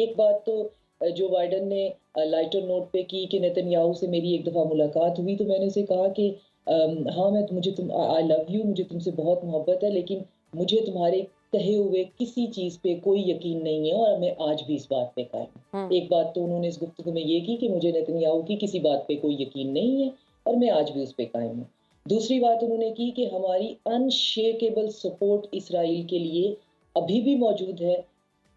एक बात तो जो बाइडेन ने लाइटर नोट पे की कि नेतन्याहू से मेरी एक दफ़ा मुलाकात हुई, तो मैंने उसे कहा कि हाँ, आई लव यू, मुझे तुमसे बहुत मोहब्बत है, लेकिन मुझे तुम्हारे कहे हुए किसी चीज़ पे कोई यकीन नहीं है और मैं आज भी इस बात पे कायम हूँ। हुँ। एक बात तो उन्होंने इस गुफ्तगू में ये की कि मुझे नेतन्याहू की किसी बात पे कोई यकीन नहीं है और मैं आज भी उस पे कायम हूँ। दूसरी बात उन्होंने की कि हमारी अनशेकेबल सपोर्ट इज़राइल के लिए अभी भी मौजूद है,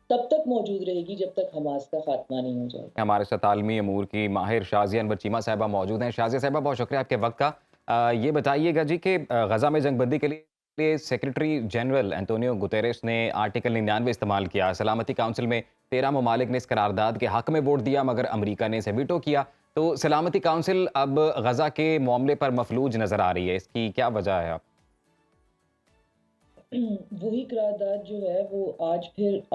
तब तक मौजूद रहेगी जब तक हमास का खात्मा नहीं हो जाएगा। हमारे साथ आलमी अमूर की माहिर शाज़िया अनवर चीमा साहिबा मौजूद हैं। शाज़िया साहिबा, बहुत शुक्रिया आपके वक़्त का। ये बताइएगा जी कि गज़ा में जंगबंदी के लिए सेक्रेटरी जनरल एंटोनियो गुतेरेस ने आर्टिकल 99 इस्तेमाल किया। सलामती काउंसिल में 13 ममालिक ने इस करारदाद के हक़ में वोट दिया, मगर अमरीका ने इसे वीटो किया। तो सलामती काउंसिल अब गज़ा के मामले पर मफलूज नज़र आ रही है। इसकी क्या वजह है? वही करारदाद जो है वो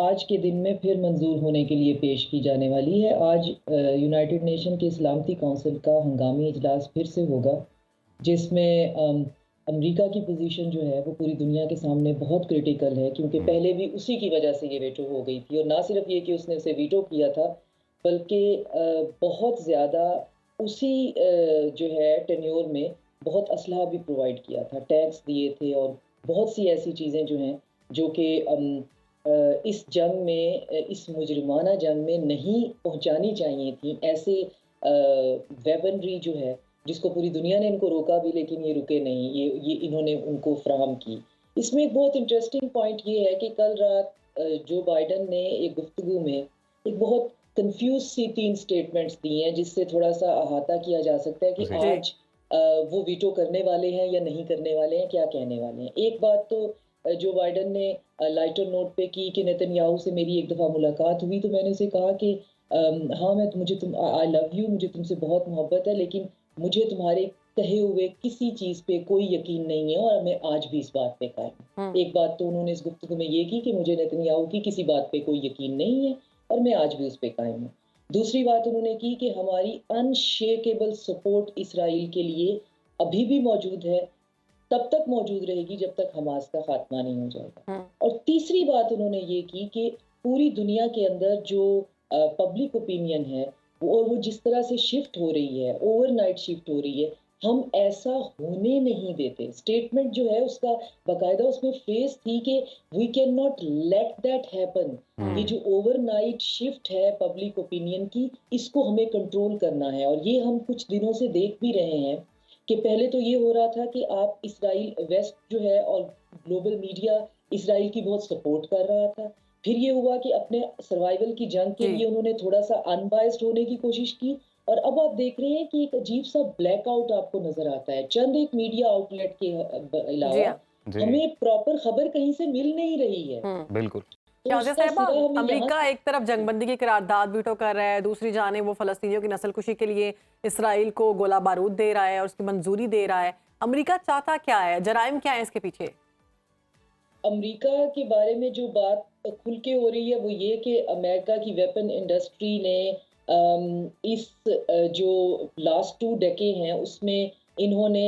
आज के दिन में फिर मंजूर होने के लिए पेश की जाने वाली है। आज यूनाइटेड नेशन के सलामती काउंसिल का हंगामी इजलास फिर से होगा, जिसमें अमेरिका की पोजीशन जो है वो पूरी दुनिया के सामने बहुत क्रिटिकल है, क्योंकि हुँ। पहले भी उसी की वजह से ये वीटो हो गई थी। और ना सिर्फ ये कि उसने उसे वीटो किया था, बल्कि बहुत ज़्यादा उसी जो है टेन्योर में बहुत असलहा भी प्रोवाइड किया था, टैक्स दिए थे और बहुत सी ऐसी चीज़ें जो हैं जो कि इस जंग में इस मुजरिमाना जंग में नहीं पहुंचानी चाहिए थी। ऐसे वेपनरी जो है जिसको पूरी दुनिया ने इनको रोका भी, लेकिन ये रुके नहीं, ये इन्होंने उनको फ्राहम की। इसमें एक बहुत इंटरेस्टिंग पॉइंट ये है कि कल रात जो बाइडन ने एक गुफ्तगू में एक बहुत कंफ्यूज सी 3 स्टेटमेंट्स दी हैं, जिससे थोड़ा-सा अहाता किया जा सकता है कि जी। जी। आज वो वीटो करने वाले हैं या नहीं करने वाले हैं, क्या कहने वाले हैं। एक बात तो जो बाइडेन ने लाइटर नोट पे की कि नेतन्याहू से मेरी एक दफ़ा मुलाकात हुई, तो मैंने उसे कहा कि हाँ, आई लव यू, मुझे तुमसे बहुत मोहब्बत है, लेकिन मुझे तुम्हारे कहे हुए किसी चीज़ पे कोई यकीन नहीं है और मैं आज भी इस बात पे कायम हूँ। हुँ। एक बात तो उन्होंने इस गुफ्तगू में ये की कि मुझे नेतन्याहू की किसी बात पे कोई यकीन नहीं है और मैं आज भी उस पे कायम हूँ। दूसरी बात उन्होंने की कि हमारी अनशेकेबल सपोर्ट इज़राइल के लिए अभी भी मौजूद है, तब तक मौजूद रहेगी जब तक हमास का खात्मा नहीं हो जाएगा। हुँ। और तीसरी बात उन्होंने ये की कि पूरी दुनिया के अंदर जो पब्लिक ओपिनियन है वो जिस तरह से शिफ्ट हो रही है, ओवरनाइट शिफ्ट हो रही है, हम ऐसा होने नहीं देते। स्टेटमेंट जो है उसका बाकायदा उसमें फ्रेज़ थी कि we can not let that happen. ये हुँ। जो ओवरनाइट शिफ्ट है पब्लिक ओपिनियन की, इसको हमें कंट्रोल करना है और ये हम कुछ दिनों से देख भी रहे हैं कि पहले तो ये हो रहा था कि आप इज़राइल वेस्ट जो है और ग्लोबल मीडिया इज़राइल की बहुत सपोर्ट कर रहा था। फिर ये हुआ कि अपने सर्वाइवल की जंग के जी। लिए उन्होंने थोड़ा-सा अनबायस्ड होने की कोशिश की और अब आप देख रहे हैं कि एक अजीब-सा ब्लैकआउट आपको नज़र आता है। चंद एक मीडिया आउटलेट के जी अलावा हाँ। जी। हमें प्रॉपर खबर कहीं से मिल नहीं रही है। हुँ। बिल्कुल। तो शाज़िया उसका साहिबा, सिरा हमें यहाँ अमेरिका से एक तरफ जंगबंदी की करारदाद वीटो कर रहा है, दूसरी जानिब वो फ़लस्तीनियों की नस्लकुशी के लिए इसराइल को गोला बारूद दे रहा है और उसकी मंजूरी दे रहा है। अमेरिका चाहता क्या है? जराइम क्या है इसके पीछे? अमेरिका के बारे में जो बात खुल के हो रही है वो ये कि अमेरिका की वेपन इंडस्ट्री ने जो लास्ट 2 डेकेड हैं उसमें इन्होंने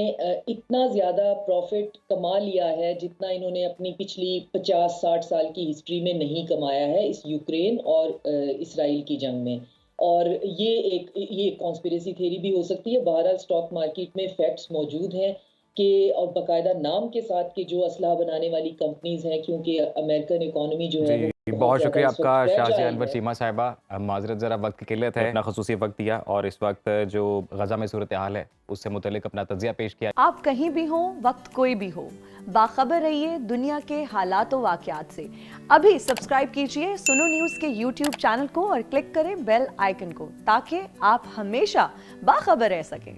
इतना ज़्यादा प्रॉफिट कमा लिया है जितना इन्होंने अपनी पिछली 50-60 साल की हिस्ट्री में नहीं कमाया है इस यूक्रेन और इसराइल की जंग में। और ये कॉन्स्पिरेसी थ्योरी भी हो सकती है। बहरहाल स्टॉक मार्केट में फैक्ट्स मौजूद हैं कि और बाकायदा नाम के साथ कि जो असलहा बनाने वाली कंपनीज़ हैं, क्योंकि अमेरिकन इकोनॉमी जो है वो जी, बहुत बहुत ज़्यादा शुक्रिया इस वक़्त आपका शाज़िया फ्रेजाइल अनवर है। चीमा साहिबा। माज़रत ज़रा वक़्त की किल्लत है, अपना ख़ुसूसी वक़्त दिया और इस वक़्त जो गज़ा में सूरत-ए-हाल है, उससे मुतल्लिक़ अपना तज़िया पेश किया। आप कहीं भी हों, वक्त कोई भी हो, बाखबर रहिए दुनिया के हालात व वाक़यात से। अभी सब्सक्राइब कीजिए सुनो न्यूज़ के यूट्यूब चैनल को और क्लिक करें बेल आइकन को, ताकि आप हमेशा बाखबर रह सकें।